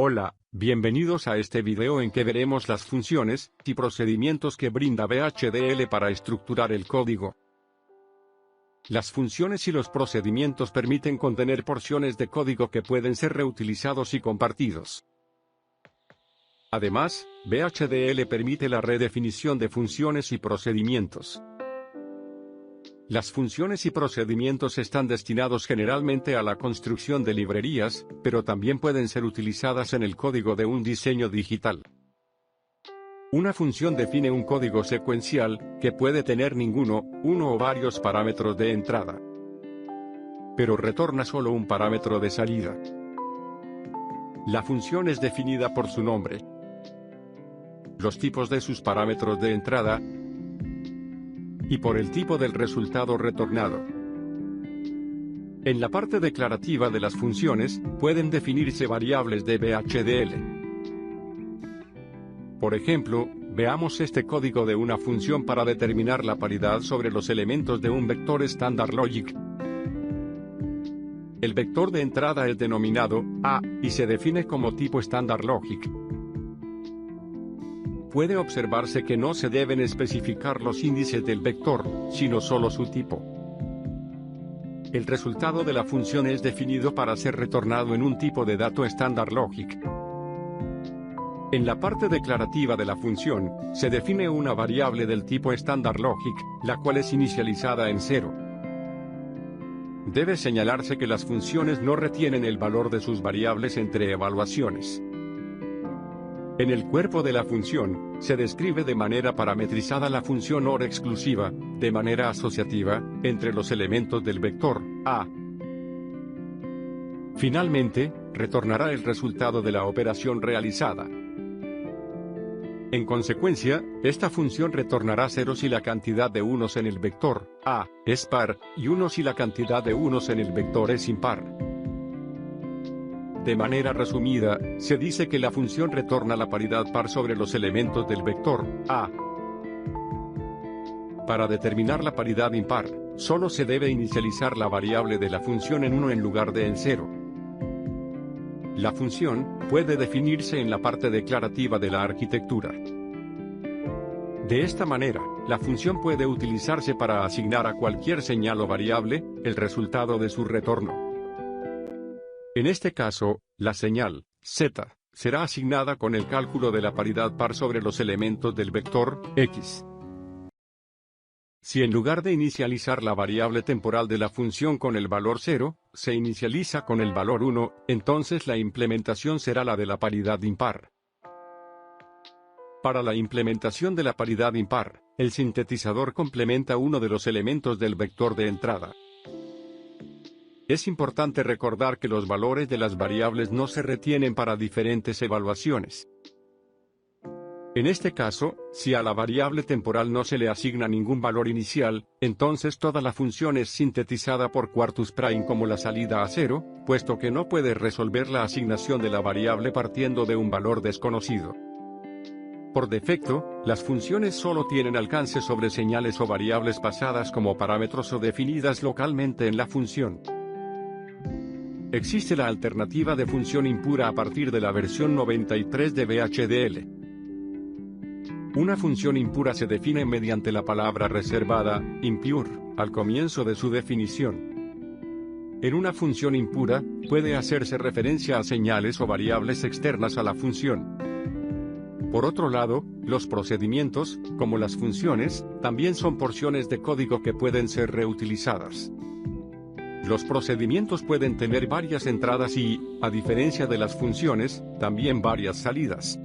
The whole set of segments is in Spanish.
Hola, bienvenidos a este video en que veremos las funciones y procedimientos que brinda VHDL para estructurar el código. Las funciones y los procedimientos permiten contener porciones de código que pueden ser reutilizados y compartidos. Además, VHDL permite la redefinición de funciones y procedimientos. Las funciones y procedimientos están destinados generalmente a la construcción de librerías, pero también pueden ser utilizadas en el código de un diseño digital. Una función define un código secuencial, que puede tener uno o varios parámetros de entrada, pero retorna solo un parámetro de salida. La función es definida por su nombre, los tipos de sus parámetros de entrada, y por el tipo del resultado retornado. En la parte declarativa de las funciones, pueden definirse variables de VHDL. Por ejemplo, veamos este código de una función para determinar la paridad sobre los elementos de un vector Standard Logic. El vector de entrada es denominado A, y se define como tipo Standard Logic. Puede observarse que no se deben especificar los índices del vector, sino solo su tipo. El resultado de la función es definido para ser retornado en un tipo de dato Standard Logic. En la parte declarativa de la función, se define una variable del tipo Standard Logic, la cual es inicializada en 0. Debe señalarse que las funciones no retienen el valor de sus variables entre evaluaciones. En el cuerpo de la función, se describe de manera parametrizada la función OR exclusiva, de manera asociativa, entre los elementos del vector A. Finalmente, retornará el resultado de la operación realizada. En consecuencia, esta función retornará 0 si la cantidad de unos en el vector A es par, y 1 si la cantidad de unos en el vector es impar. De manera resumida, se dice que la función retorna la paridad par sobre los elementos del vector A. Para determinar la paridad impar, solo se debe inicializar la variable de la función en 1 en lugar de en 0. La función puede definirse en la parte declarativa de la arquitectura. De esta manera, la función puede utilizarse para asignar a cualquier señal o variable el resultado de su retorno. En este caso, la señal z será asignada con el cálculo de la paridad par sobre los elementos del vector x. Si en lugar de inicializar la variable temporal de la función con el valor 0, se inicializa con el valor 1, entonces la implementación será la de la paridad impar. Para la implementación de la paridad impar, el sintetizador complementa uno de los elementos del vector de entrada. Es importante recordar que los valores de las variables no se retienen para diferentes evaluaciones. En este caso, si a la variable temporal no se le asigna ningún valor inicial, entonces toda la función es sintetizada por Quartus Prime como la salida a 0, puesto que no puede resolver la asignación de la variable partiendo de un valor desconocido. Por defecto, las funciones solo tienen alcance sobre señales o variables pasadas como parámetros o definidas localmente en la función. Existe la alternativa de función impura a partir de la versión 93 de VHDL. Una función impura se define mediante la palabra reservada, impure, al comienzo de su definición. En una función impura, puede hacerse referencia a señales o variables externas a la función. Por otro lado, los procedimientos, como las funciones, también son porciones de código que pueden ser reutilizadas. Los procedimientos pueden tener varias entradas y, a diferencia de las funciones, también varias salidas.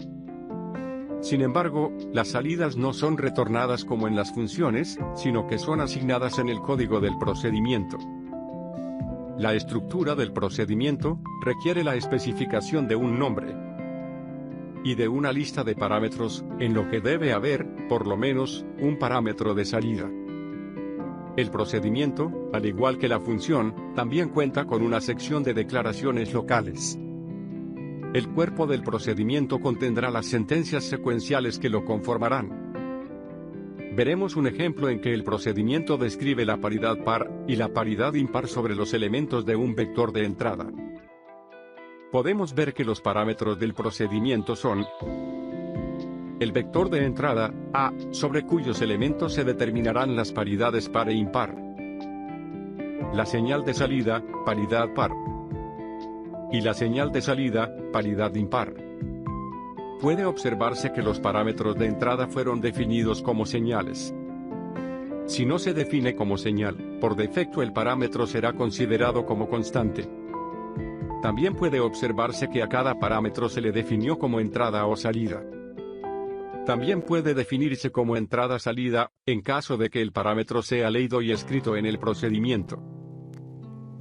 Sin embargo, las salidas no son retornadas como en las funciones, sino que son asignadas en el código del procedimiento. La estructura del procedimiento requiere la especificación de un nombre y de una lista de parámetros, en lo que debe haber, por lo menos, un parámetro de salida. El procedimiento, al igual que la función, también cuenta con una sección de declaraciones locales. El cuerpo del procedimiento contendrá las sentencias secuenciales que lo conformarán. Veremos un ejemplo en que el procedimiento describe la paridad par y la paridad impar sobre los elementos de un vector de entrada. podemos ver que los parámetros del procedimiento son el vector de entrada, A, sobre cuyos elementos se determinarán las paridades par e impar. La señal de salida, paridad par. Y la señal de salida, paridad impar. Puede observarse que los parámetros de entrada fueron definidos como señales. Si no se define como señal, por defecto el parámetro será considerado como constante. También puede observarse que a cada parámetro se le definió como entrada o salida. También puede definirse como entrada-salida, en caso de que el parámetro sea leído y escrito en el procedimiento.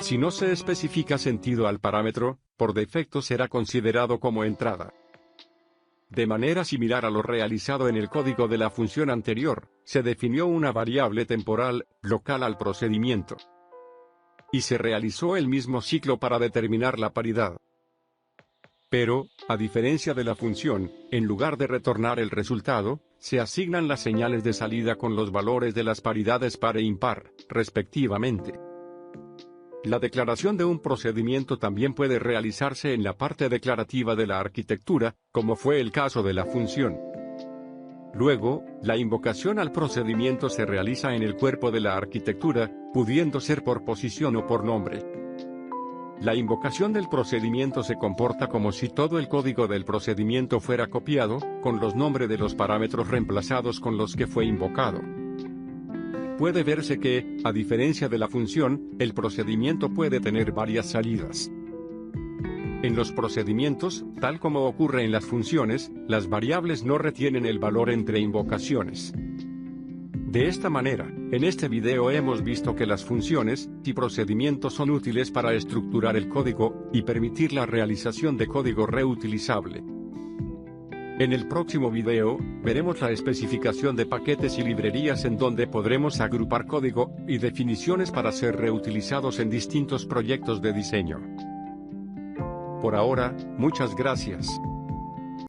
Si no se especifica sentido al parámetro, por defecto será considerado como entrada. De manera similar a lo realizado en el código de la función anterior, se definió una variable temporal, local al procedimiento. Y se realizó el mismo ciclo para determinar la paridad. Pero, a diferencia de la función, en lugar de retornar el resultado, se asignan las señales de salida con los valores de las paridades par e impar, respectivamente. La declaración de un procedimiento también puede realizarse en la parte declarativa de la arquitectura, como fue el caso de la función. Luego, la invocación al procedimiento se realiza en el cuerpo de la arquitectura, pudiendo ser por posición o por nombre. La invocación del procedimiento se comporta como si todo el código del procedimiento fuera copiado, con los nombres de los parámetros reemplazados con los que fue invocado. Puede verse que, a diferencia de la función, el procedimiento puede tener varias salidas. En los procedimientos, tal como ocurre en las funciones, las variables no retienen el valor entre invocaciones. De esta manera, en este video hemos visto que las funciones y procedimientos son útiles para estructurar el código y permitir la realización de código reutilizable. En el próximo video, veremos la especificación de paquetes y librerías en donde podremos agrupar código y definiciones para ser reutilizados en distintos proyectos de diseño. Por ahora, muchas gracias.